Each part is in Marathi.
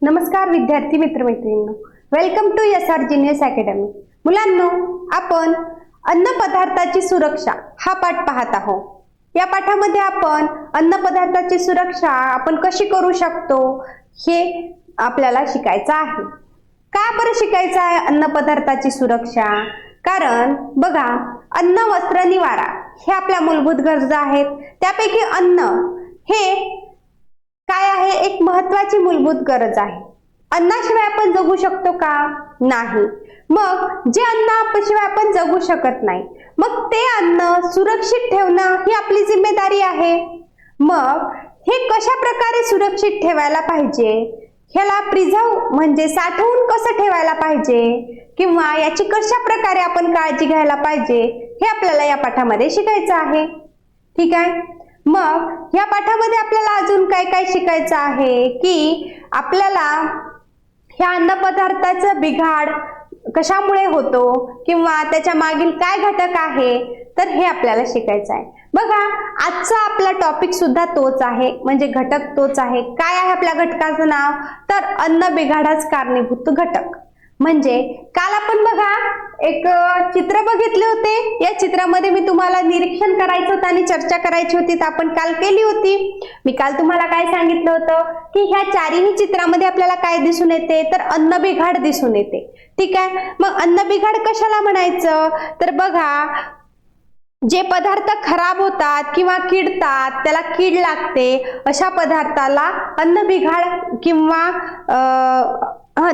नमस्कार विद्यार्थी मित्रमैत्रिणींनो, welcome to SR genius academy. मुलांनो, आपण अन्न पदार्थाची सुरक्षा हा पाठ पाहत आहोत. या पाठामध्ये आपण अन्न पदार्थाची सुरक्षा आपण कशी करू शकतो हे आपल्याला शिकायचं आहे. का बरं शिकायचं आहे अन्न पदार्थाची सुरक्षा? कारण बघा, अन्न, वस्त्र, निवारा हे आपल्या मूलभूत गरजा आहेत. त्यापैकी अन्न हे काय आहे? एक महत्त्वाची मूलभूत गरज आहे. अन्नाशिवाय आपण जगू शकतो का? नाही. मग जे अन्नाशिवाय आपण जगू शकत नाही, मग ते अन्न सुरक्षित ठेवणं ही आपली जिम्मेदारी आहे. मग हे कशा प्रकारे सुरक्षित ठेवायला पाहिजे, ह्याला प्रिझर्व म्हणजे साठवून कसं ठेवायला पाहिजे किंवा याची कशा प्रकारे आपण काळजी घ्यायला पाहिजे हे आपल्याला या पाठामध्ये शिकायचं आहे. ठीक आहे. मग या पाठामध्ये आपल्याला अजून काय काय शिकायचं आहे की आपल्याला ह्या अन्नपदार्थाचा बिघाड कशामुळे होतो किंवा त्याच्या मागील काय घटक आहे, तर हे आपल्याला शिकायचं आहे. बघा, आजचा आपला टॉपिक सुद्धा तोच आहे, म्हणजे घटक तोच आहे. काय आहे आपल्या घटकाचं नाव? तर अन्न बिघाडास कारणीभूत घटक. म्हणजे काल आपण बघा एक चित्र बघितले होते. या चित्रामध्ये मी तुम्हाला निरीक्षण करायचं होतं आणि चर्चा करायची होती, तर आपण काल केली होती. मी काल तुम्हाला काय सांगितलं होतं की ह्या चारही चित्रामध्ये आपल्याला काय दिसून येते? तर अन्न बिघाड दिसून येते. ठीक आहे. मग अन्न बिघाड कशाला म्हणायचं? तर बघा, जे पदार्थ खराब होतात किंवा किडतात, त्याला कीड लागते, अशा पदार्थाला अन्न बिघाड किंवा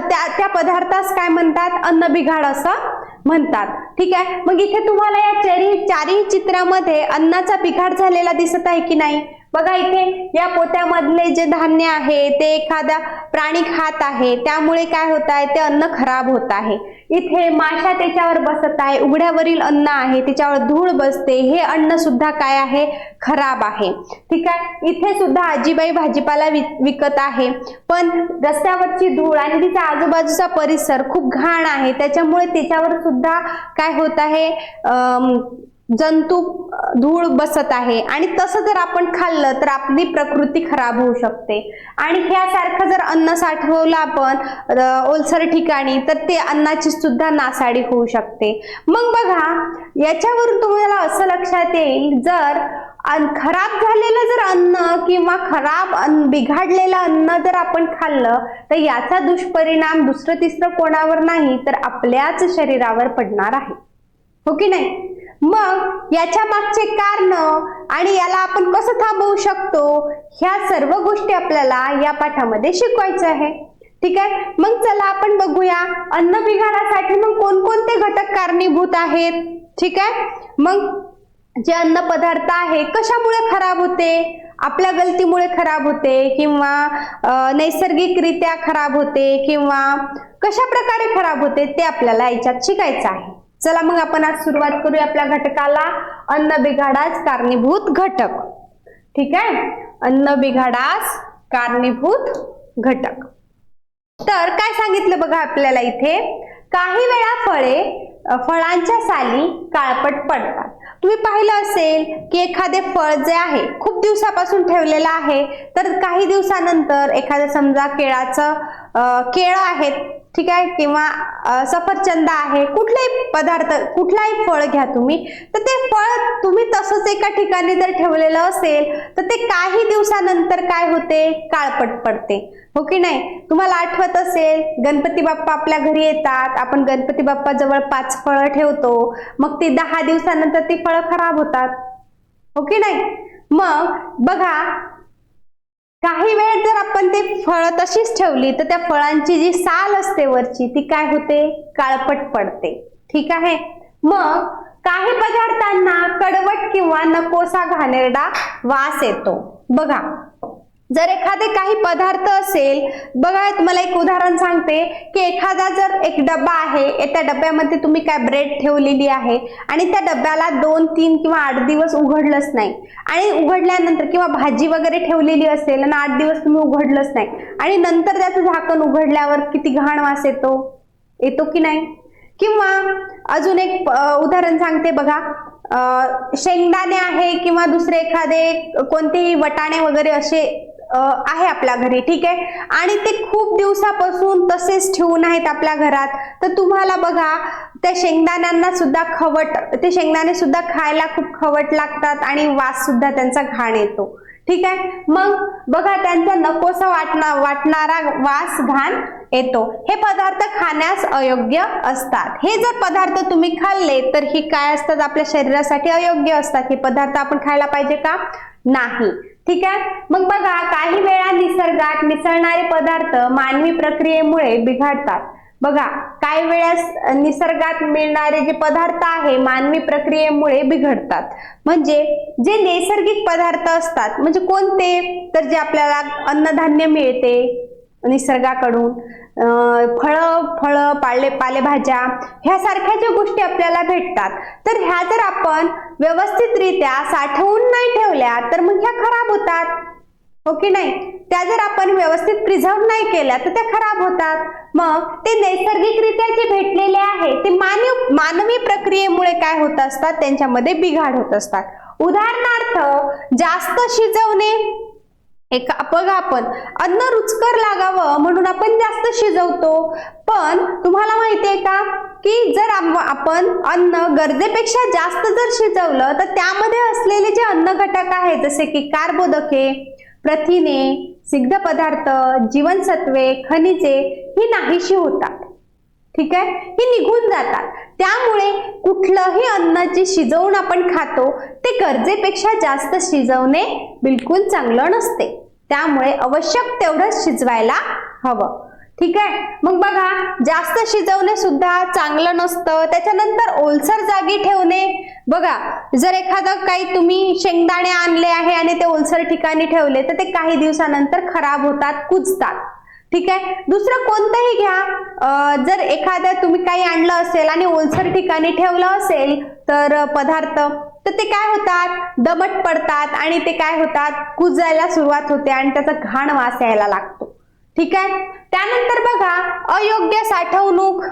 त्या पदार्थास काय म्हणतात? अन्न बिघाड असं म्हणतात. ठीक आहे. मग इथे तुम्हाला या चारही चित्रामध्ये अन्नाचा बिघाड झालेला दिसत आहे की नाही? बघा, इथे या पोत्यामधले जे धान्य आहे ते एखादा प्राणी खात आहे, त्यामुळे काय होत आहे? ते अन्न खराब होत आहे. इथे माशा त्याच्यावर बसत आहे, उघड्यावरील अन्न आहे, त्याच्यावर धूळ बसते, हे अन्न सुद्धा काय आहे? खराब आहे. ठीक आहे. इथे सुद्धा आजीबाई भाजीपाला विकत आहे, पण रस्त्यावरची धूळ आणि तिचा आजूबाजूचा परिसर खूप घाण आहे, त्याच्यामुळे त्याच्यावर सुद्धा काय होत आहे? जंतू, धूळ बसत आहे. आणि तसं जर आपण खाल्लं तर आपली प्रकृती खराब होऊ शकते. आणि ह्यासारखं जर अन्न साठवलं आपण ओलसर ठिकाणी, तर ते अन्नाची सुद्धा नासाडी होऊ शकते. मग बघा, याच्यावरून तुम्हाला असं लक्षात येईल, जर खराब झालेलं जर अन्न किंवा बिघाडलेलं अन्न जर आपण खाल्लं, तर याचा दुष्परिणाम दुसरं तिसरं कोणावर नाही, तर आपल्याच शरीरावर पडणार आहे. हो की नाही? मग याच्या मागचे कारण आणि याला आपण कसं थांबवू शकतो, ह्या सर्व गोष्टी आपल्याला या पाठामध्ये शिकवायचं आहे. ठीक आहे. मग चला आपण बघूया अन्न बिघाडासाठी मग कोणकोणते घटक कारणीभूत आहेत. ठीक आहे. मग जे अन्न पदार्थ आहे कशामुळे खराब होते? आपल्या गलतीमुळे खराब होते किंवा नैसर्गिकरित्या खराब होते किंवा कशा प्रकारे खराब होते, ते आपल्याला याच्यात शिकायचं आहे. चला मग आपण आज सुरुवात करूया आपल्या घटकाला. अन्न बिघाडास कारणीभूत घटक. ठीक आहे. अन्न बिघाडास कारणीभूत घटक. तर काय सांगितलं बघा आपल्याला इथे? काही वेळा फळांच्या साली काळपट पडतात. तुम्ही पाहिलं असेल की एखादे फळ जे आहे खूप दिवसापासून ठेवलेलं आहे, तर काही दिवसानंतर एखादं समजा केळं आहेत, ठीक आहे, किंवा सफरचंद आहे, कुठलाही फळ घ्या तुम्ही, तर ते फळ तुम्ही तसंच एका ठिकाणी जर ठेवलेलं असेल तर ते काही दिवसानंतर काय होते? काळपट पडते. हो की नाही? तुम्हाला आठवत असेल, गणपती बाप्पा आपल्या घरी येतात, आपण गणपती बाप्पा जवळ 5 फळं ठेवतो, मग ती 10 दिवसानंतर ती फळं खराब होतात. हो की नाही? मग बघा, काही वेळ जर आपण ते फळं तशीच ठेवली तर त्या फळांची जी साल असते वरची, ती काय होते? काळपट पडते. ठीक आहे. मग काही पदार्थांना कडवट किंवा नकोसा घाणेरडा वास येतो. बघा, जर एखादे काही पदार्थ असेल, बघा तुम्हाला एक उदाहरण सांगते की एखादा जर एक डब्बा आहे, त्या डब्यामध्ये तुम्ही काय ब्रेड ठेवलेली आहे आणि त्या डब्याला 2, 3 किंवा 8 दिवस उघडलंच नाही, आणि उघडल्यानंतर किंवा भाजी वगैरे ठेवलेली असेल आणि 8 दिवस तुम्ही उघडलंच नाही, आणि नंतर त्याचं झाकण उघडल्यावर किती घाण वास येतो की नाही? किंवा अजून एक उदाहरण सांगते बघा, शेंगदाणे आहे किंवा दुसरे एखादे कोणतेही वटाणे वगैरे असे आहे आपल्या घरी, ठीक आहे, आणि ते खूप दिवसापासून तसेच ठेवून आहेत आपल्या घरात, तर तुम्हाला बघा त्या शेंगदाण्यांना सुद्धा ते शेंगदाणे सुद्धा खायला खूप खवट लागतात आणि वास सुद्धा त्यांचा घाण येतो, ठीक आहे. मग बघा त्यांचा नकोसा वाटणारा वास घाण येतो. हे पदार्थ खाण्यास अयोग्य असतात. हे जर पदार्थ तुम्ही खाल्ले तर ही काय असतात, आपल्या शरीरासाठी अयोग्य असतात. हे पदार्थ आपण खायला पाहिजे का? नाही, ठीक आहे. मग बघा काही वेळा निसर्गात मिसळणारे पदार्थ मानवी प्रक्रियेमुळे बिघडतात. बघा काही वेळेस निसर्गात मिळणारे जे पदार्थ आहे मानवी प्रक्रियेमुळे बिघडतात. म्हणजे जे नैसर्गिक पदार्थ असतात, म्हणजे कोणते, तर जे आपल्याला अन्नधान्य मिळते निसर्गाकडून, फळ पालेभाज्या ह्यासारख्या ज्या गोष्टी आपल्याला भेटतात, तर ह्या जर आपण व्यवस्थितरित्या साठवून नाही ठेवल्या तर मग ह्या खराब होतात, हो की नाही. त्या जर आपण व्यवस्थित प्रिझर्व नाही केल्या तर त्या खराब होतात. मग ते नैसर्गिकरित्या जे भेटलेले आहे ते मानवी प्रक्रियेमुळे काय होत असतात, त्यांच्यामध्ये बिघाड होत असतात. उदाहरणार्थ जास्त शिजवणे, बघा आपण अन्न रुचकर लागावं म्हणून आपण जास्त शिजवतो, पण तुम्हाला माहितीये का की जर आपण अन्न गरजेपेक्षा जास्त जर शिजवलं तर त्यामध्ये असलेले जे अन्न घटक आहेत जसे की कार्बोदके, प्रथिने, स्निग्ध पदार्थ, जीवनसत्वे, खनिजे ही नाहीशी होतात, ठीक आहे, ही निघून जातात. त्यामुळे कुठलंही अन्न जे शिजवून आपण खातो ते गरजेपेक्षा जास्त शिजवणे बिलकुल चांगलं नसते. त्यामुळे आवश्यक तेवढंच शिजवायला हवं, ठीक आहे. मग बघा जास्त शिजवणे सुद्धा चांगलं नसतं. त्याच्यानंतर ओलसर जागी ठेवणे, बघा जर एखादं काही तुम्ही शेंगदाणे आणले आहे आणि ते ओलसर ठिकाणी ठेवले तर ते काही दिवसानंतर खराब होतात, कुजतात, ठीक आहे. दुसरं कोणतंही घ्या, जर एखादं तुम्ही काही आणलं असेल आणि ओलसर ठिकाणी ठेवलं असेल तर पदार्थ, तर ते काय होतात, दमट पडतात आणि ते काय होतात, कुजायला सुरुवात होते आणि त्याचा घाण वास यायला लागतो, ठीक आहे. त्यानंतर बघा अयोग्य साठवणूक,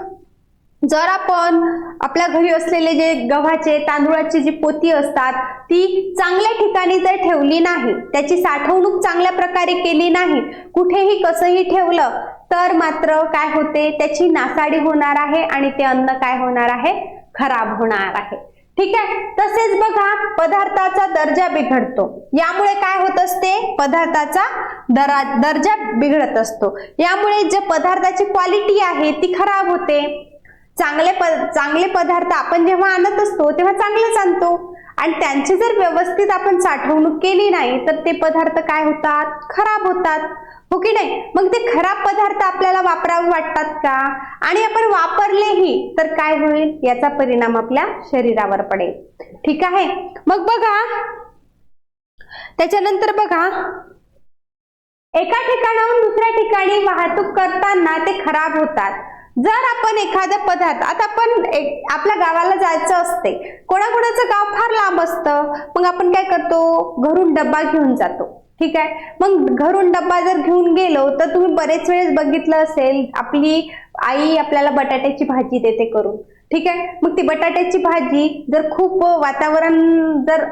जर आपण आपल्या घरी असलेले जे गव्हाचे तांदूळाची जी पोती असतात ती चांगल्या ठिकाणी जर ठेवली नाही, त्याची साठवणूक चांगल्या प्रकारे केली नाही, कुठेही कसंही ठेवलं तर मात्र काय होते, त्याची नासाडी होणार आहे आणि ते अन्न काय होणार आहे, खराब होणार आहे, ठीक आहे. तसेच बघा पदार्थाचा दर्जा बिघडतो. यामुळे काय होत असते, पदार्थाचा दर्जा बिघडत असतो. यामुळे जे पदार्थाची क्वालिटी आहे ती खराब होते. चांगले पदार्थ आपण जेव्हा आणत असतो तेव्हा चांगलेच आणतो आणि त्यांची जर व्यवस्थित आपण साठवणूक केली नाही तर ते पदार्थ काय होतात, खराब होतात, हो की नाही. मग ते खराब पदार्थ आपल्याला वापरावे वाटतात का, आणि आपण वापरलेही तर काय होईल, याचा परिणाम आपल्या शरीरावर पडेल, ठीक आहे. मग बघा त्याच्यानंतर बघा एका ठिकाणाहून दुसऱ्या ठिकाणी वाहतूक करताना ते खराब होतात. जर आपण एखादा पदार्थ, आता आपण आपल्या गावाला जायचं असते, कोणाकोणाचं गाव फार लांब असतं, मग आपण काय करतो, घरून डब्बा घेऊन जातो, ठीक आहे. मग घरून डब्बा जर घेऊन गेलो तर तुम्ही बरेच वेळेस बघितलं असेल आपली आई आपल्याला बटाट्याची भाजी देते करून, ठीक आहे. मग ती बटाट्याची भाजी जर खूप वातावरण जर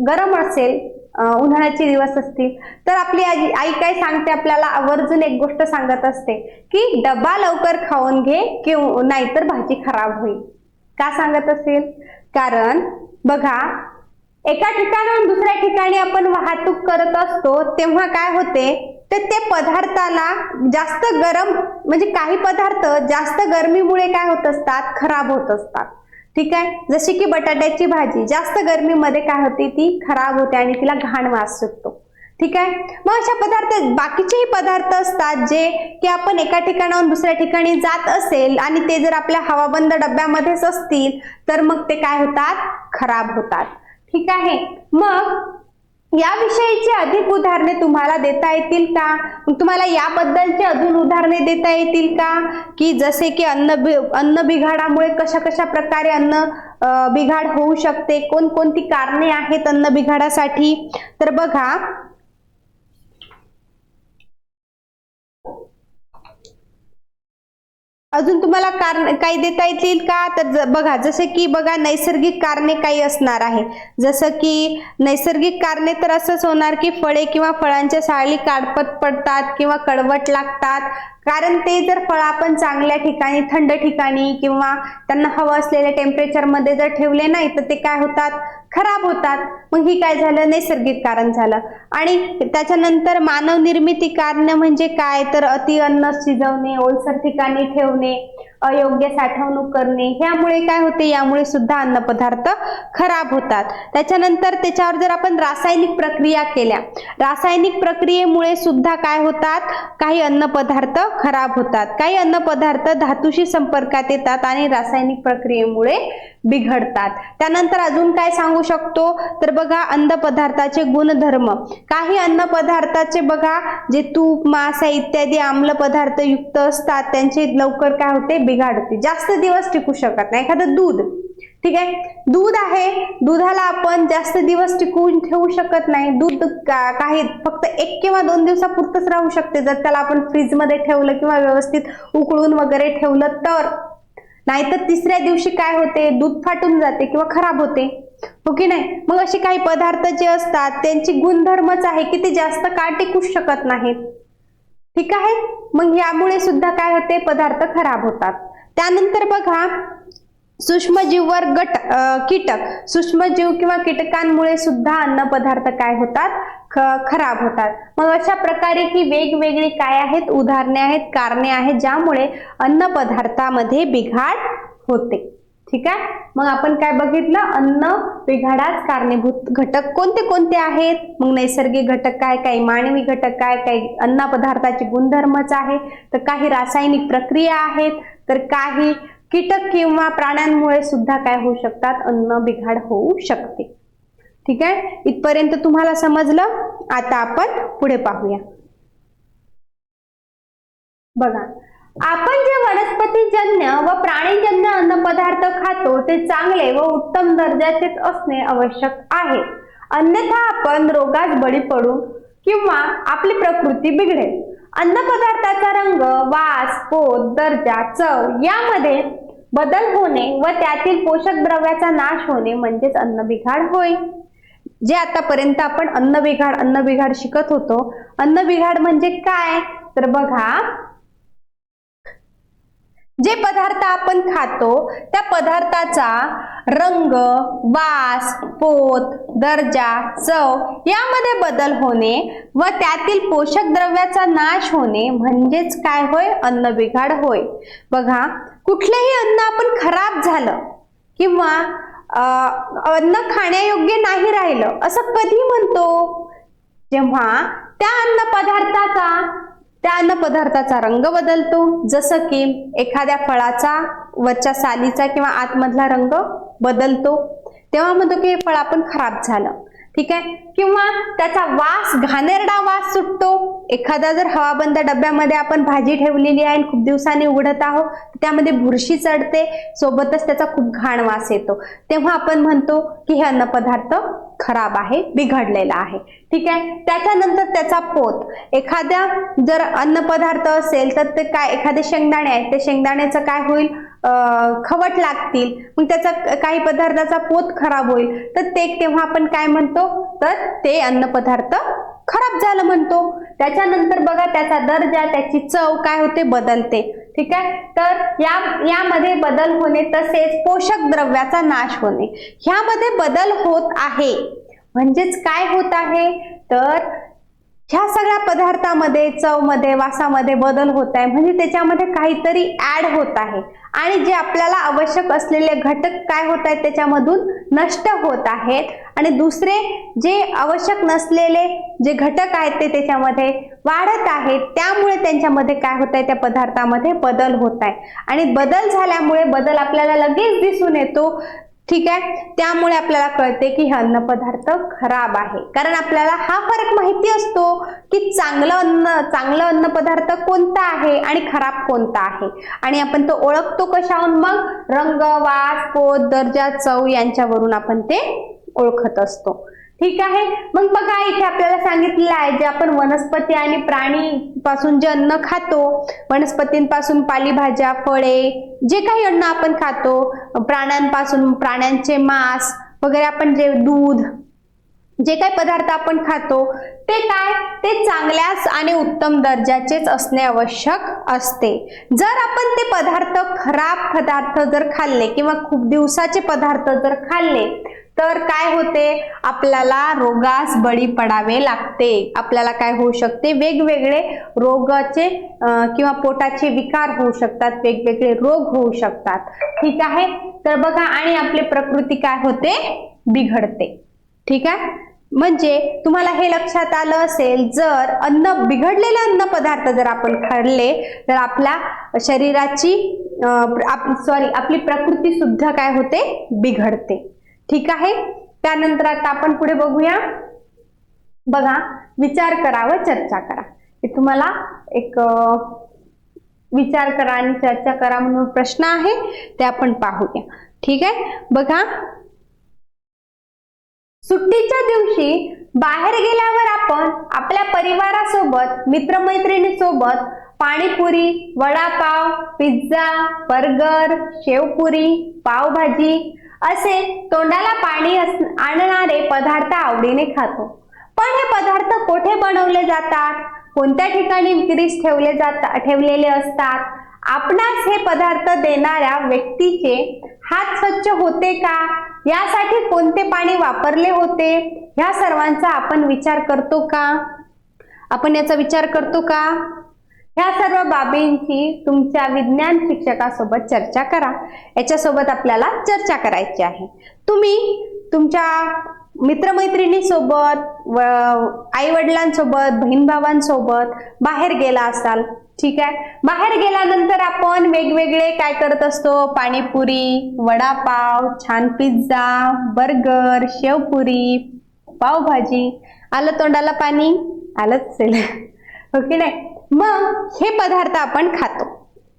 गरम असेल, उन्हाळ्याचे दिवस असतील तर आपली आई काय सांगते, आपल्याला आवर्जून एक गोष्ट सांगत असते की डब्बा लवकर खाऊन घे किंवा नाहीतर भाजी खराब होईल. का सांगत असेल, कारण बघा एका ठिकाणाहून दुसऱ्या ठिकाणी आपण वाहतूक करत असतो तेव्हा काय होते, तर ते पदार्थाला जास्त गरम, म्हणजे काही पदार्थ जास्त गरमीमुळे काय होत असतात, खराब होत असतात, ठीक आहे. जशी की बटाट्याची भाजी जास्त गरमीमध्ये काय होते, ती खराब होते आणि तिला घाण वास सुटतो, ठीक आहे. मग अशा पदार्थ बाकीचेही पदार्थ असतात जे की आपण एका ठिकाणाहून दुसऱ्या ठिकाणी जात असेल आणि ते जर आपल्या हवाबंद डब्यामध्येच असतील तर मग ते काय होतात, खराब होतात, ठीक आहे. मग याविषयीची अधिक उदाहरणे तुम्हाला देता येतील का, तुम्हाला याबद्दलची अजून उदाहरणे देता येतील का, की जसे की अन्न बिघाडामुळे कशा कशा प्रकारे अन्न बिघाड होऊ शकते, कोणकोणती कारणे आहेत अन्न बिघाडासाठी. तर बघा अजून तुम्हाला कारण काही देता येतील का? तर बघा, जसे की बघा नैसर्गिक कारणे काही असणार आहे. जसं की नैसर्गिक कारणे तर असंच होणार की फळे किंवा फळांच्या साली काळपट पडतात किंवा कडवट लागतात, कारण ते जर फळ आपण चांगल्या ठिकाणी, थंड ठिकाणी किंवा त्यांना हवं असलेल्या टेम्परेचरमध्ये जर ठेवले नाही तर ते काय होतात, खराब होतात. मग ही काय झालं, नैसर्गिक कारण झालं. आणि त्याच्यानंतर मानव निर्मिती कारण म्हणजे काय, तर अति अन्न शिजवणे, ओलसर ठिकाणी ठेवणे, अयोग्य साठवणूक करणे, यामुळे काय होते, यामुळे सुद्धा अन्न पदार्थ खराब होतात. त्याच्यानंतर त्याच्यावर जर आपण रासायनिक प्रक्रिया केल्या, रासायनिक प्रक्रियेमुळे सुद्धा काय होतात, काही अन्न पदार्थ खराब होतात. काही अन्न पदार्थ धातूशी संपर्कात येतात आणि रासायनिक प्रक्रियेमुळे बिघडतात. त्यानंतर अजून काय सांगू शकतो, तर बघा अन्न पदार्थाचे गुणधर्म. काही अन्न पदार्थाचे बघा, जे तूप, मांस इत्यादी आम्ल पदार्थ युक्त असतात, त्यांचे लवकर काय होते, बिघाड होते, जास्त दिवस टिकू शकत नाही. एखादं दूध, ठीक आहे, दूध आहे, दुधाला आपण जास्त दिवस टिकवून ठेवू शकत नाही. दूध काही फक्त 1 किंवा 2 दिवसापुरतच राहू शकते, जर त्याला आपण फ्रीज मध्ये ठेवलं किंवा व्यवस्थित उकळून वगैरे ठेवलं तर. नाहीतर तिसऱ्या दिवशी काय होते, दूध फाटून जाते किंवा खराब होते, हो की नाही. मग असे काही पदार्थ जे असतात त्यांची गुणधर्मच आहे की ते जास्त काळ टिकू शकत नाहीत, ठीक आहे. मग यामुळे सुद्धा काय होते, पदार्थ खराब होतात. त्यानंतर बघा सूक्ष्मजीववर कीटक, सूक्ष्मजीव किंवा कीटकांमुळे सुद्धा अन्न पदार्थ काय होतात, खराब होतात. मग अशा प्रकारे ही वेगवेगळी काय आहेत, उदाहरणे आहेत, कारणे आहेत, ज्यामुळे अन्न पदार्थामध्ये बिघाड होते, ठीक आहे. मग आपण काय बघितलं, अन्न बिघाडास कारणीभूत घटक कोणते कोणते आहेत. मग नैसर्गिक घटक काय, काही मानवी घटक काय, काही अन्न पदार्थाचे गुणधर्मच आहे, तर काही रासायनिक प्रक्रिया आहेत, तर काही कीटक किंवा प्राण्यांमुळे सुद्धा काय होऊ शकतात, अन्न बिघाड होऊ शकते, ठीक आहे. इथपर्यंत तुम्हाला समजलं. आता आपण पुढे पाहूया. बघा, आपण जे वनस्पतीजन्य व प्राणीजन्य अन्न पदार्थ खातो ते चांगले व उत्तम दर्जाचेच असणे आवश्यक आहे, अन्यथा आपण रोगास बळी पडू किंवा आपली प्रकृती बिघडेल. अन्न पदार्थाचा रंग, वास, पोत, दर्जा, चव यामध्ये बदल होणे व त्यातील पोषक द्रव्याचा नाश होणे म्हणजेच अन्न बिघाड होय. जे आतापर्यंत आपण अन्न बिघाड शिकत होतो. अन्न बिघाड म्हणजे काय, तर बघा जे पदार्थ आपण खातो त्या पदार्थाचा रंग, वास, पोत, दर्जा, चव यामध्ये बदल होणे व त्यातील पोषक द्रव्याचा नाश होणे म्हणजेच काय होय, अन्न बिघाड होय. बघा, कुठलेही अन्न आपण खराब झालं किंवा अन्न खाण्यायोग्य नाही राहिलं असं कधी म्हणतो, जेव्हा त्या अन्न पदार्थाचा रंग बदलतो, जसं की एखाद्या फळाचा वरच्या सालीचा किंवा आतमधला रंग बदलतो, तेव्हा म्हणतो की हे फळ आपण खराब झालं, ठीक आहे. किंवा त्याचा वास, घाणेरडा वास सुटतो. एखादा जर हवाबंद डब्यामध्ये आपण भाजी ठेवलेली आहे आणि खूप दिवसांनी उघडत आहोत, त्यामध्ये बुरशी चढते, सोबतच त्याचा खूप घाण वास येतो, तेव्हा आपण म्हणतो की हे अन्न पदार्थ खराब आहे, बिघडलेला आहे, ठीक आहे. त्याच्यानंतर त्याचा पोत, एखाद्या जर अन्न पदार्थ असेल तर ते काय, एखादे शेंगदाणे आहेत, ते शेंगदाण्याचं काय होईल, खवट लागतील, मग त्याचा काही पदार्थाचा पोत खराब होईल, तर ते तेव्हा आपण काय म्हणतो, तर ते अन्न पदार्थ खराब झालं म्हणतो. त्याच्यानंतर बघा त्याचा दर्जा, त्याची चव काय होते, बदलते, ठीक आहे. तर यामध्ये बदल होणे तसेच पोषक द्रव्याचा नाश होणे, ह्यामध्ये बदल होत आहे. म्हणजेच काय होत आहे, तर ह्या सगळ्या पदार्थामध्ये, चवमध्ये, वासामध्ये बदल होत आहे, म्हणजे त्याच्यामध्ये काहीतरी ऍड होत आहे आणि जे आपल्याला आवश्यक असलेले घटक काय होत आहेत त्याच्यामधून नष्ट होत आहेत आणि दुसरे जे आवश्यक नसलेले जे घटक आहेत ते त्याच्यामध्ये वाढत आहेत. त्यामुळे त्यांच्यामध्ये काय होत आहे, त्या पदार्थामध्ये बदल होत आहे आणि बदल झाल्यामुळे बदल आपल्याला लगेच दिसून येतो, ठीक आहे. त्यामुळे आपल्याला कळते की हे अन्न पदार्थ खराब आहे, कारण आपल्याला हा फरक माहिती असतो की चांगलं अन्न पदार्थ कोणता आहे आणि खराब कोणता आहे, आणि आपण तो ओळखतो कशावरून, मग रंग, वास, पोत, दर्जा, चव यांच्यावरून आपण ते ओळखत असतो. ठीक आहे. मग बघा इथे आपल्याला सांगितलेलं आहे जे आपण वनस्पती आणि प्राणी पासून जे अन्न खातो, वनस्पतींपासून पालेभाज्या, फळे, जे काही अन्न आपण खातो, प्राण्यांपासून प्राण्यांचे मांस वगैरे, आपण जे दूध, जे काही पदार्थ आपण खातो ते काय, ते चांगल्याच आणि उत्तम दर्जाचेच असणे आवश्यक असते. जर आपण ते पदार्थ, खराब पदार्थ जर खाल्ले किंवा खूप दिवसाचे पदार्थ जर खाल्ले तर काय होते, आपल्याला रोगास बळी पडावे लागते. आपल्याला काय होऊ शकते, वेगवेगळे रोगाचे किंवा पोटाचे विकार होऊ शकतात, वेगवेगळे रोग होऊ शकतात. ठीक आहे. तर बघा, आणि आपली प्रकृती काय होते, बिघडते. ठीक आहे. म्हणजे तुम्हाला हे लक्षात आलं असेल, जर बिघडलेले अन्न पदार्थ जर आपण खाल्ले तर आपल्या शरीराची आपली प्रकृती सुद्धा काय होते, बिघडते. ठीक आहे. त्यानंतर आता आपण पुढे बघूया. बघा, विचार करा व चर्चा करा. हे तुम्हाला एक विचार करा आणि चर्चा करा म्हणून प्रश्न आहे, ते आपण पाहूया. ठीक आहे. बघा, सुट्टीच्या दिवशी बाहेर गेल्यावर आपण आपल्या परिवारासोबत, मित्रमैत्रिणीसोबत पाणीपुरी, वडापाव, पिझ्झा, बर्गर, शेवपुरी, पावभाजी असे तोंडाला पाणी आणणारे पदार्थ आवडीने खातो. पण हे पदार्थ कोठे बनवले जातात, कोणत्या ठिकाणी विक्रीस ठेवलेले असतात, आपणास हे पदार्थ देणाऱ्या व्यक्तीचे हात स्वच्छ होते का, यासाठी कोणते पाणी वापरले होते, ह्या सर्वांचा आपण विचार करतो का? आपण याचा विचार करतो का? ह्या सर्व बाबींची तुमच्या विज्ञान शिक्षकासोबत चर्चा करा. याच्यासोबत आपल्याला चर्चा करायची आहे. तुम्ही तुमच्या मित्रमैत्रिणीसोबत, आई वडिलांसोबत, बहीण भावांसोबत बाहेर गेला असाल. ठीक आहे. बाहेर गेल्यानंतर आपण वेगवेगळे काय करत असतो, पाणीपुरी, वडापाव, छान पिझ्झा, बर्गर, शेवपुरी, पावभाजी, आलं तोंडाला पाणी, आलंच असेल हो की नाही. मग हे पदार्थ आपण खातो.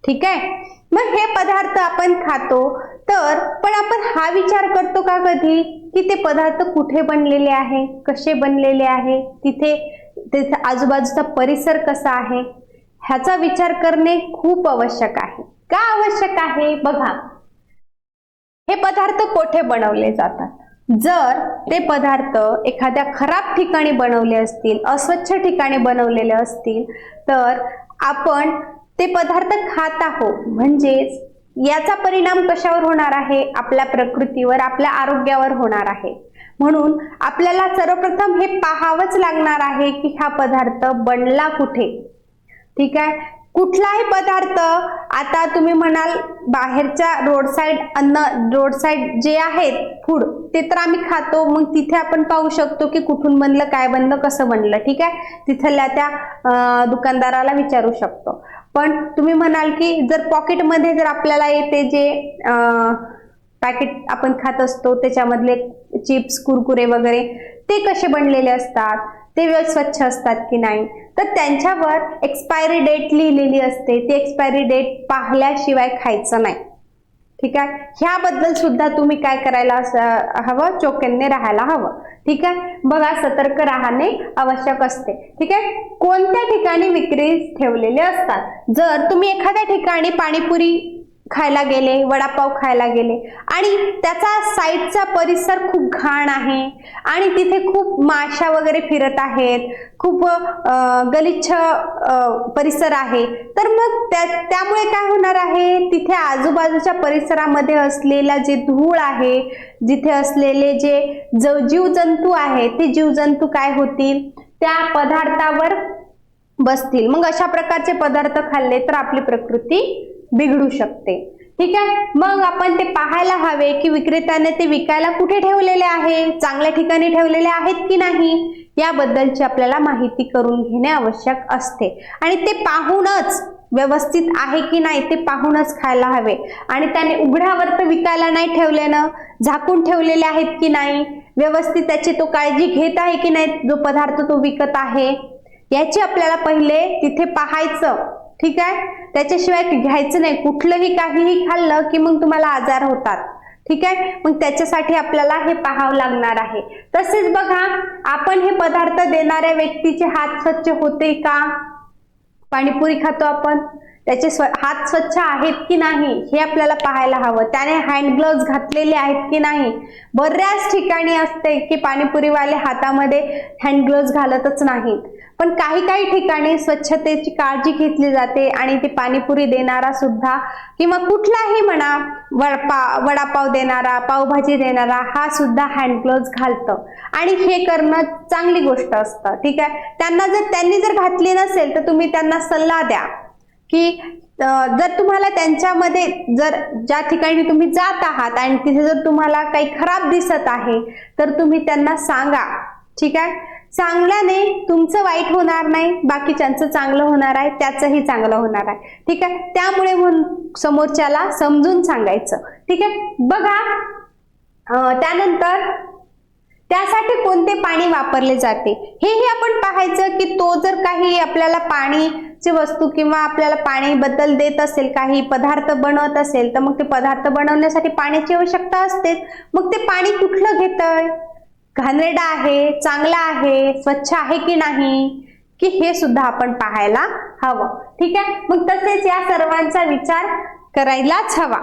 ठीक आहे. मग हे पदार्थ आपण खातो, तर पण आपण हा विचार करतो का कधी की ते पदार्थ कुठे बनलेले आहे, कसे बनलेले आहे, तिथे आजूबाजूचा परिसर कसा आहे, ह्याचा विचार करणे खूप आवश्यक आहे. का आवश्यक आहे? बघा, हे पदार्थ कोठे बनवले जातात. जर ते पदार्थ एखाद्या खराब ठिकाणी बनवले असतील, अस्वच्छ ठिकाणी बनवलेले असतील, तर आपण ते पदार्थ खात आहोत, म्हणजेच याचा परिणाम कशावर होणार आहे, आपल्या प्रकृतीवर, आपल्या आरोग्यावर होणार आहे. म्हणून आपल्याला सर्वप्रथम हे पाहावंच लागणार आहे की हा पदार्थ बनला कुठे. ठीक आहे. कुठलाही पदार्थ, आता तुम्ही म्हणाल बाहेरच्या रोड साइड जे आहेत फूड, ते तर आम्ही खातो, मग तिथे आपण पाहू शकतो की कुठून बनलं, काय बनलं, कसं बनलं. ठीक आहे. तिथल्या त्या दुकानदाराला विचारू शकतो. पण तुम्ही म्हणाल की जर पॉकेटमध्ये जर आपल्याला येते जे पॅकेट आपण खात असतो, त्याच्यामधले चिप्स, कुरकुरे वगैरे, ते कसे बनलेले असतात, ते स्वच्छ असतात की नाही, तर त्यांच्यावर एक्सपायरी डेट लिहिलेली असते. ती एक्सपायरी डेट पाहिल्याशिवाय खायचं नाही. ठीक आहे. ह्याबद्दल सुद्धा तुम्ही काय करायला हवं, चोखंदे राहायला हवं. ठीक आहे. बघा, सतर्क राहणे आवश्यक असते. ठीक आहे. कोणत्या ठिकाणी विक्रीस ठेवलेले असतात. जर तुम्ही एखाद्या ठिकाणी पाणीपुरी खायला गेले, वडापाव खायला गेले आणि त्याचा साईडचा परिसर खूप घाण आहे आणि तिथे खूप माशा वगैरे फिरत आहेत, खूप गलिच्छ परिसर आहे, तर मग त्यामुळे काय होणार आहे, तिथे आजूबाजूच्या परिसरामध्ये असलेला जे धूळ आहे, जिथे असलेले जे जीवजंतू आहेत, ते जीवजंतू काय होतील, त्या पदार्थावर बसतील. मग अशा प्रकारचे पदार्थ खाल्ले तर आपली प्रकृती बिघडू शकते. ठीक आहे. मग आपण ते पाहायला हवे की विक्रेत्याने ते विकायला कुठे ठेवलेले आहे, चांगल्या ठिकाणी ठेवलेले आहेत की नाही, याबद्दलची आपल्याला माहिती करून घेणे आवश्यक असते. आणि ते पाहूनच, व्यवस्थित आहे की नाही ते पाहूनच खायला हवे. आणि त्याने उघड्यावर तर विकायला नाही ठेवल्यानं झाकून ठेवलेले आहेत की नाही, व्यवस्थित त्याची तो काळजी घेत आहे की नाही, जो पदार्थ तो विकत आहे, याची आपल्याला पहिले तिथे पाहायचं. ठीक आहे. त्याच्याशिवाय घ्यायचं नाही. कुठलंही काहीही खाल्लं की मग तुम्हाला आजार होतात. ठीक आहे, मग त्याच्यासाठी आपल्याला हे पाहावं लागणार आहे. तसेच बघा, आपण हे पदार्थ देणाऱ्या व्यक्तीचे हात स्वच्छ होते का? पाणीपुरी खातो आपण, त्याचे हात स्वच्छ आहेत की नाही हे आपल्याला पाहायला हवं. त्याने हँड ग्लोव्ज घातलेले आहेत की नाही. बऱ्याच ठिकाणी असते की पाणीपुरीवाले हातामध्ये हँड ग्लोव्ज घालतच नाहीत, पण काही काही ठिकाणी स्वच्छतेची काळजी घेतली जाते आणि ते पाणीपुरी देणारा सुद्धा किंवा कुठलाही म्हणा, वडापाव देणारा, पावभाजी देणारा हा सुद्धा हँड ग्लोव्ज घालतं आणि हे करणं चांगली गोष्ट असतं. ठीक आहे, त्यांनी जर घातली नसेल तर तुम्ही त्यांना सल्ला द्या की जर तुम्हाला त्यांच्यामध्ये जर ज्या ठिकाणी तुम्ही जात आहात आणि तिथे जर तुम्हाला काही खराब दिसत आहे तर तुम्ही त्यांना सांगा. ठीक आहे, सांगल्याने तुमचं वाईट होणार नाही, बाकीच्यांचं चांगलं होणार आहे, त्याचंही चांगलं होणार आहे. ठीक आहे, त्यामुळे समोरच्याला समजून सांगायचं. ठीक आहे, बघा त्यानंतर त्यासाठी कोणते पाणी वापरले जाते हेही आपण पाहायचं की तो जर काही आपल्याला पाणीची वस्तू किंवा आपल्याला पाणी बद्दल देत असेल, काही पदार्थ बनवत असेल तर मग ते पदार्थ बनवण्यासाठी पाण्याची आवश्यकता असते. मग ते पाणी कुठलं घेतंय, घाणेरडं आहे, चांगलं आहे, स्वच्छ आहे की नाही, की हे सुद्धा आपण पाहायला हवं. ठीक आहे, मग तसेच या सर्वांचा विचार करायलाच हवा.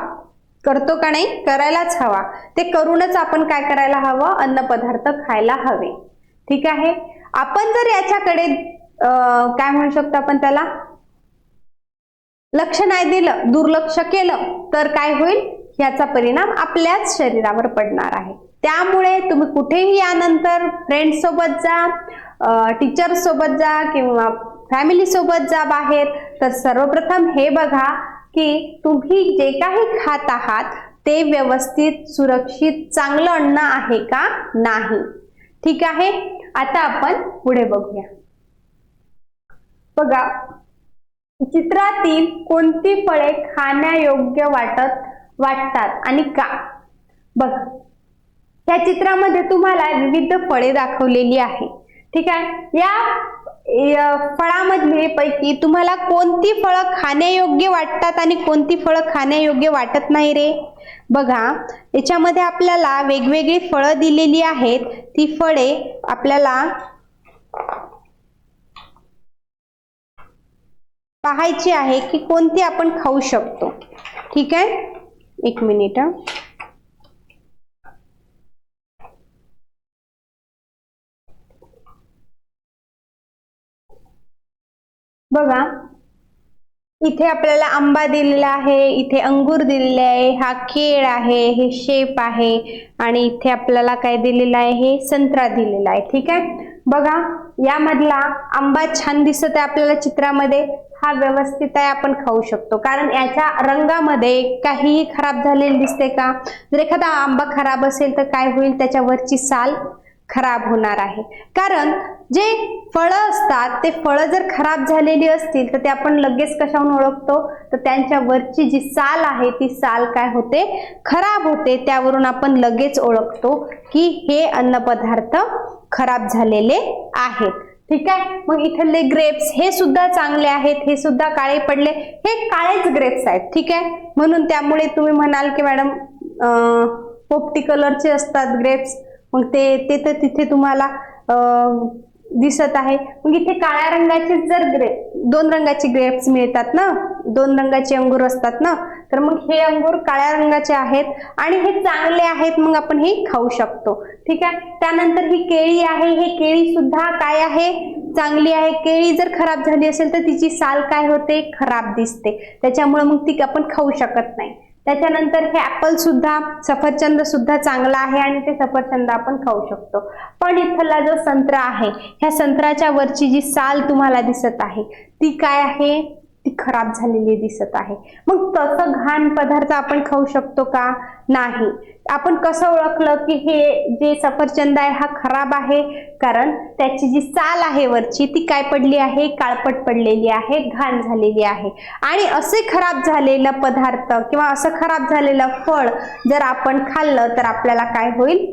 करतो का नाही, करायलाच हवा. ते करूनच आपण काय करायला हवं, अन्न पदार्थ खायला हवे. ठीक आहे, आपण जर याच्याकडे काय म्हणू शकतो आपण त्याला, लक्ष नाही दिलं, दुर्लक्ष केलं तर काय होईल, याचा परिणाम आपल्याच शरीरावर पडणार आहे. त्यामुळे तुम्ही कुठेही यानंतर फ्रेंड सोबत जा, टीचर सोबत जा किंवा फॅमिली सोबत जा बाहेर, तर सर्वप्रथम हे बघा की तुम्ही जे काही खात आहात ते व्यवस्थित, सुरक्षित, चांगलं अन्न आहे का नाही. ठीक आहे, आता आपण पुढे बघूया. बघा, चित्रातील कोणती फळे खाण्यायोग्य वाटतात आणि का? बघा, या चित्रामध्ये तुम्हाला विविध फळे दाखवलेली आहे. ठीक आहे, या फळामधले पैकी तुम्हाला कोणती फळं खाण्यायोग्य वाटतात आणि कोणती फळं खाण्यायोग्य वाटत नाही रे? बघा, याच्यामध्ये आपल्याला वेगवेगळी फळं दिलेली आहेत. ती फळे आपल्याला पाहायची आहे की कोणती आपण खाऊ शकतो. ठीक आहे, एक मिनिट. बघा, इथे आपल्याला आंबा दिलेला आहे, इथे अंगूर दिलेले आहे, हा केळ आहे, हे शेप आहे आणि इथे आपल्याला काय दिलेलं आहे, हे संत्रा दिलेला आहे. ठीक आहे, बघा यामधला आंबा छान दिसत आहे आपल्याला चित्रामध्ये, हा व्यवस्थित आहे, आपण खाऊ शकतो. कारण याच्या रंगामध्ये काहीही खराब झालेले दिसते का? जर एखादा आंबा खराब असेल तर काय होईल, त्याच्यावरची साल खराब होणार आहे. कारण जे फळं असतात ते फळं जर खराब झालेली असतील तर ते आपण लगेच कशावरून ओळखतो, तर त्यांच्या वरची जी साल आहे ती साल काय होते, खराब होते. त्यावरून आपण लगेच ओळखतो की हे अन्नपदार्थ खराब झालेले आहेत. ठीक आहे, मग इथले ग्रेप्स हे सुद्धा चांगले आहेत, हे सुद्धा काळे पडले, हे काळेच ग्रेप्स आहेत. ठीक आहे, म्हणून त्यामुळे तुम्ही म्हणाल की मॅडम पोपटी कलरचे असतात ग्रेप्स, मग ते तर तिथे तुम्हाला दिसत आहे. मग इथे काळ्या रंगाचे जर दोन रंगाचे ग्रेप्स मिळतात ना, दोन रंगाचे अंगूर असतात ना, तर मग हे अंगूर काळ्या रंगाचे आहेत आणि हे चांगले आहेत, मग आपण हे खाऊ शकतो. ठीक आहे, त्यानंतर ही केळी आहे, हे केळी सुद्धा काय आहे, चांगली आहे. केळी जर खराब झाली असेल तर तिची साल काय होते, खराब दिसते, त्याच्यामुळे मग ती आपण खाऊ शकत नाही. त्याच्यानंतर हे ऍपल सुद्धा, सफरचंद सुद्धा चांगला आहे आणि ते सफरचंद आपण खाऊ शकतो. पण इथला जो संत्रा आहे, ह्या संत्र्याच्या वरची जी साल तुम्हाला दिसत आहे ती काय आहे, ती खराब झालेली दिसत आहे. मग तसं घाण पदार्थ आपण खाऊ शकतो का? नाही. आपण कसं ओळखलं की हे जे सफरचंद आहे हा खराब आहे? कारण त्याची जी साल आहे वरची ती काय पडली आहे, काळपट पडलेली आहे, घाण झालेली आहे. आणि असे खराब झालेला पदार्थ किंवा असं खराब झालेलं फळ जर आपण खाल्लं तर आपल्याला काय होईल,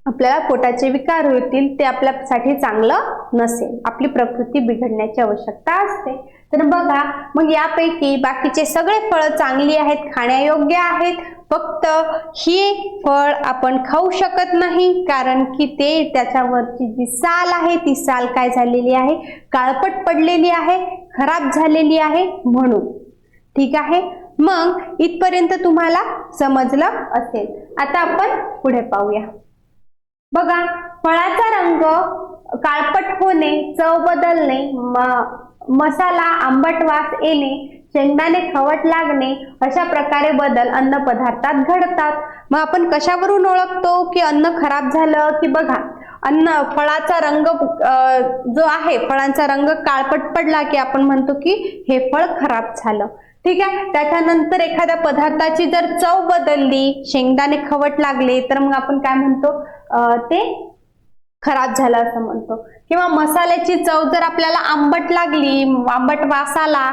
आपल्याला पोटाचे विकार होतील, ते आपल्यासाठी चांगलं नसेल, आपली प्रकृती बिघडण्याची आवश्यकता असते. तर बघा, मग यापैकी बाकीचे सगळे फळं चांगली आहेत, खाण्यायोग्य आहेत, फक्त ही फळ आपण खाऊ शकत नाही, कारण की ते त्याच्यावरची जी साल आहे ती साल काय झालेली आहे, काळपट पडलेली आहे, खराब झालेली आहे म्हणून. ठीक आहे, मग इथपर्यंत तुम्हाला समजलं असेल. आता आपण पुढे पाहूया. बघा, फळाचा रंग काळपट होणे, चव बदलणे, मसाला आंबट वास येणे, शेंगदाणे खवट लागणे अशा प्रकारे बदल अन्न पदार्थात घडतात. मग आपण कशावरून ओळखतो की अन्न खराब झालं? की बघा, फळाचा रंग जो आहे, फळांचा रंग काळपट पडला की आपण म्हणतो की हे फळ खराब झालं. ठीक आहे, त्याच्यानंतर एखाद्या पदार्थाची जर चव बदलली, शेंगदाणे खवट लागले, तर मग आपण काय म्हणतो, ते खराब झालं असं म्हणतो. किंवा मसाल्याची चव जर आपल्याला आंबट लागली, आंबट वास आला,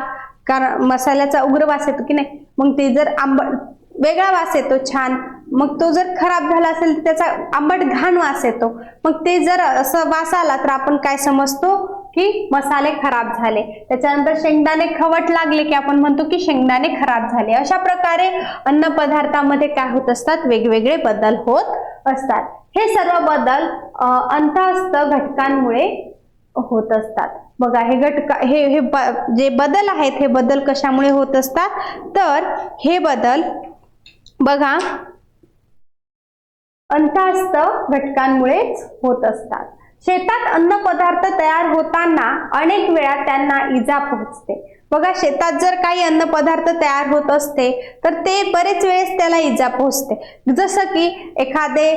कारण मसाल्याचा उग्र वास येतो की नाही, मग ते जर आंबट वेगळा वास येतो छान, मग तो जर खराब झाला असेल तर त्याचा आंबट घाण वास येतो. मग ते जर असं वास आला तर आपण काय समजतो की मसाले खराब झाले. त्याच्यानंतर शेंगदाणे खवट लागले की आपण म्हणतो की शेंगदाणे खराब झाले. अशा प्रकारे अन्न पदार्थामध्ये काय होत असतात, वेगवेगळे बदल होत असतात. हे सर्व बदल अंतःस्थ घटकांमुळे होत असतात. बघा, हे जे बदल आहेत, हे बदल कशामुळे होत असतात, तर हे बदल बघा अंतःस्थ घटकांमुळेच होत असतात. शेतात अन्न पदार्थ तयार होताना अनेक वेळा त्यांना इजा पोहोचते. बघा, शेतात जर काही अन्न पदार्थ तयार होत असते तर ते बरेच वेळेस त्याला इजा पोहोचते. जसं की एखादे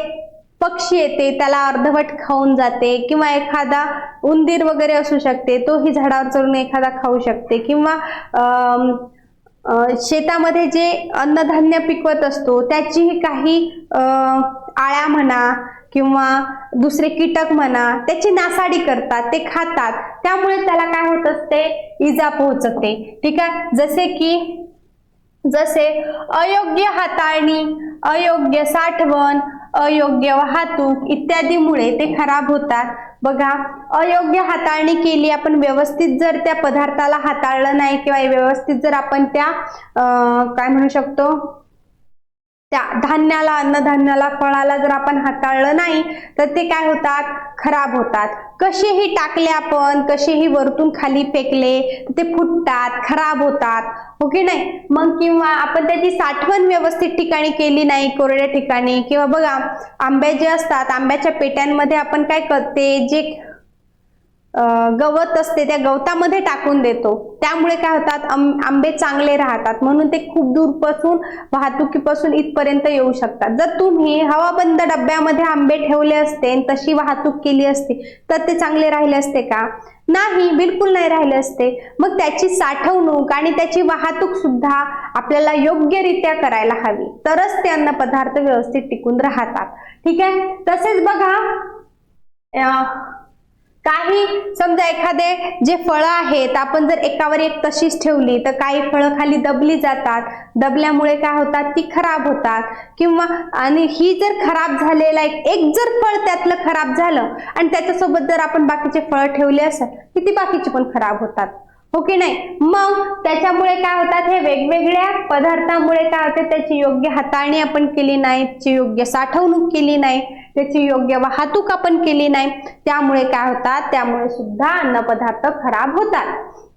पक्षी येते, त्याला अर्धवट खाऊन जाते, किंवा एखादा उंदीर वगैरे असू शकते, तोही झाडावर चढून एखादा खाऊ शकते, किंवा शेतामध्ये जे अन्नधान्य पिकवत असतो त्याचीही काही आळ्या म्हणा किंवा दुसरे कीटक म्हणा त्याची नासाडी करतात, ते खातात, त्यामुळे त्याला काय होत असते, इजा पोहोचते. ठीक आहे, जसे अयोग्य हाताळणी, अयोग्य साठवण, अयोग्य वाहतूक इत्यादीमुळे ते खराब होतात. बघा, अयोग्य हाताळणी केली, आपण व्यवस्थित जर त्या पदार्थाला हाताळलं नाही किंवा व्यवस्थित जर आपण त्या काय म्हणू शकतो, त्या धान्याला, अन्नधान्याला, फळाला जर आपण हाताळलं नाही तर ते काय होतात, खराब होतात. कसेही टाकले आपण, कसेही वरतून खाली फेकले ते फुटतात, खराब होतात, हो की नाही. मग किंवा आपण त्याची साठवण व्यवस्थित ठिकाणी केली नाही, कोरड्या ठिकाणी, किंवा बघा आंबे जे असतात, आंब्याच्या पेट्यांमध्ये आपण काय करते, जे गवत असते त्या गवतामध्ये टाकून देतो, त्यामुळे काय होतात, आंबे चांगले राहतात. म्हणून ते खूप दूरपासून, वाहतुकीपासून इथपर्यंत येऊ शकतात. जर तुम्ही हवाबंद डब्यामध्ये आंबे ठेवले असते, तशी वाहतूक केली असती तर ते चांगले राहिले असते का? नाही, बिलकुल नाही राहिले असते. मग त्याची साठवणूक आणि त्याची वाहतूक सुद्धा आपल्याला योग्यरित्या करायला हवी, तरच ते अन्न पदार्थ व्यवस्थित टिकून राहतात. ठीक आहे, तसेच बघा, काही समजा एखादे जे फळं आहेत, आपण जर एकावर एक तशीच ठेवली तर काही फळं खाली दबली जातात, दबल्यामुळे काय होतात, ती खराब होतात. किंवा आणि ही जर खराब झालेला एक जर फळ त्यातलं खराब झालं आणि त्याच्यासोबत जर आपण बाकीचे फळं ठेवले असेल तर ती बाकीची पण खराब होतात, हो की नाही. मग त्याच्यामुळे काय होतात, हे वेगवेगळ्या पदार्थांमुळे काय होते, त्याची योग्य हाताळणी आपण केली नाही, त्याची योग्य साठवणूक केली नाही, त्याची योग्य वाहतूक आपण केली नाही, त्यामुळे काय होतात, त्यामुळे सुद्धा अन्न पदार्थ खराब होतात.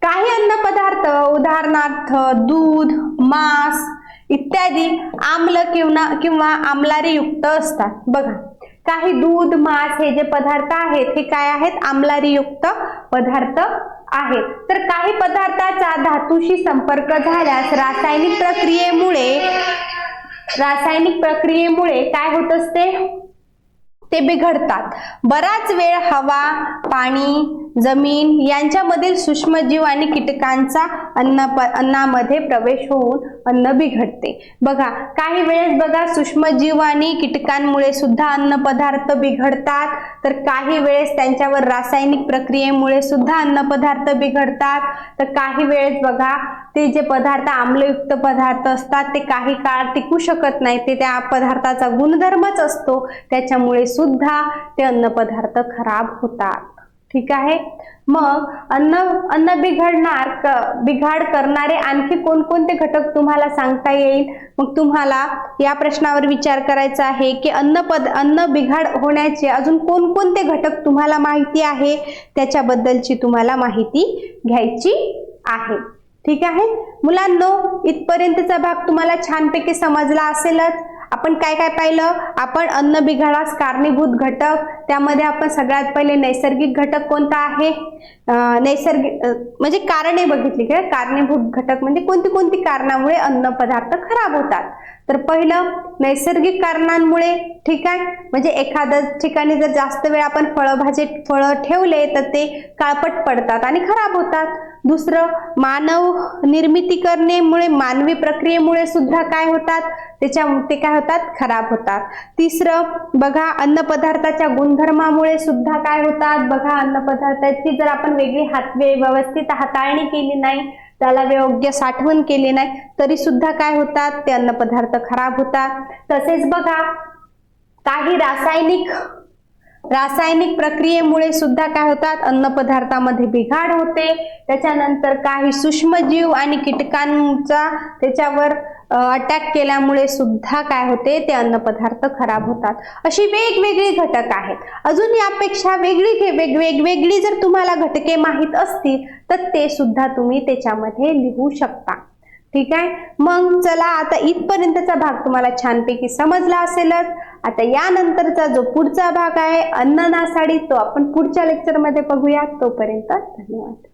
काही अन्न पदार्थ, उदाहरणार्थ दूध, मांस इत्यादी आम्ल किंवा आम्लारी युक्त असतात. बघा, काही दूध, मांस हे जे पदार्थ आहेत हे काय आहेत, आम्लारी युक्त पदार्थ आहेत. तर काही पदार्थाचा धातूशी संपर्क झाल्यास रासायनिक प्रक्रियेमुळे काय होत असते, ते बिघडतात. बराच वेळ हवा, पाणी, जमीन यांच्यामधील सूक्ष्मजीव आणि कीटकांचा अन्नामध्ये प्रवेश होऊन अन्न बिघडते. बघा, काही वेळेस बघा सूक्ष्मजीव आणि कीटकांमुळे सुद्धा अन्न पदार्थ बिघडतात, तर काही वेळेस त्यांच्यावर रासायनिक प्रक्रियेमुळे सुद्धा अन्न पदार्थ बिघडतात. तर काही वेळेस बघा, ते जे पदार्थ आम्लयुक्त पदार्थ असतात ते काही काळ टिकू शकत नाही, ते त्या पदार्थाचा गुणधर्मच असतो, त्याच्यामुळे सुद्धा ते अन्न पदार्थ खराब होतात. ठीक आहे. मग अन्न बिघाड करणारे आणखी कोणकोणते घटक तुम्हाला सांगता येईल? मग तुम्हाला या प्रश्नावर विचार करायचा आहे की अन्न बिघाड होण्याचे अजून कोणकोणते घटक तुम्हाला माहिती आहे, त्याच्याबद्दलची तुम्हाला माहिती घ्यायची आहे. ठीक आहे मुलांनो, इथपर्यंतचा भाग तुम्हाला छानपैकी समजला असेलच. आपण काय काय पाहिलं? आपण अन्न बिघाडास कारणीभूत घटक, त्यामध्ये आपण सगळ्यात पहिले नैसर्गिक घटक कोणता आहे, नैसर्गिक म्हणजे कारणे बघितली की कारणीभूत घटक म्हणजे कोणती कोणती कारणामुळे अन्न पदार्थ खराब होतात. तर पहिलं नैसर्गिक कारणांमुळे. ठीक आहे, म्हणजे एखाद्या ठिकाणी जर जास्त वेळ आपण फळं ठेवले तर ते काळपट पडतात आणि खराब होतात. दुसरं मानव निर्मितीकरणेमुळे, मानवी प्रक्रियेमुळे सुद्धा काय होतात, ते काय होतात, खराब होतात. तिसरं बघा, अन्न पदार्थाच्या गुणधर्मामुळे सुद्धा काय होतात, बघा अन्न पदार्थाची जर आपण व्यवस्थित हाताळणी केली नाही, त्याला योग्य साठवण केली नाही, तरी सुद्धा काय होतात, ते अन्न पदार्थ खराब होतात. तसेच बघा, काही रासायनिक प्रक्रियेमुळे सुद्धा काय होतात, अन्न पदार्थामध्ये बिघाड होते. त्याच्यानंतर काही सूक्ष्मजीव आणि कीटकांचा त्याच्यावर अटॅक केल्यामुळे सुद्धा काय होते, ते अन्न पदार्थ खराब होतात. अशी वेगवेगळी घटक आहेत. अजून यापेक्षा वेगवेगळी जर तुम्हाला घटके माहित असतील तर ते सुद्धा तुम्ही त्याच्यामध्ये लिहू शकता. ठीक आहे, मग चला आता इथपर्यंतचा भाग तुम्हाला छानपैकी समजला असेलच. आता यानंतरचा जो पुढचा भाग आहे अन्न नासाडी, तो आपण पुढच्या लेक्चरमध्ये बघूया. तोपर्यंत धन्यवाद.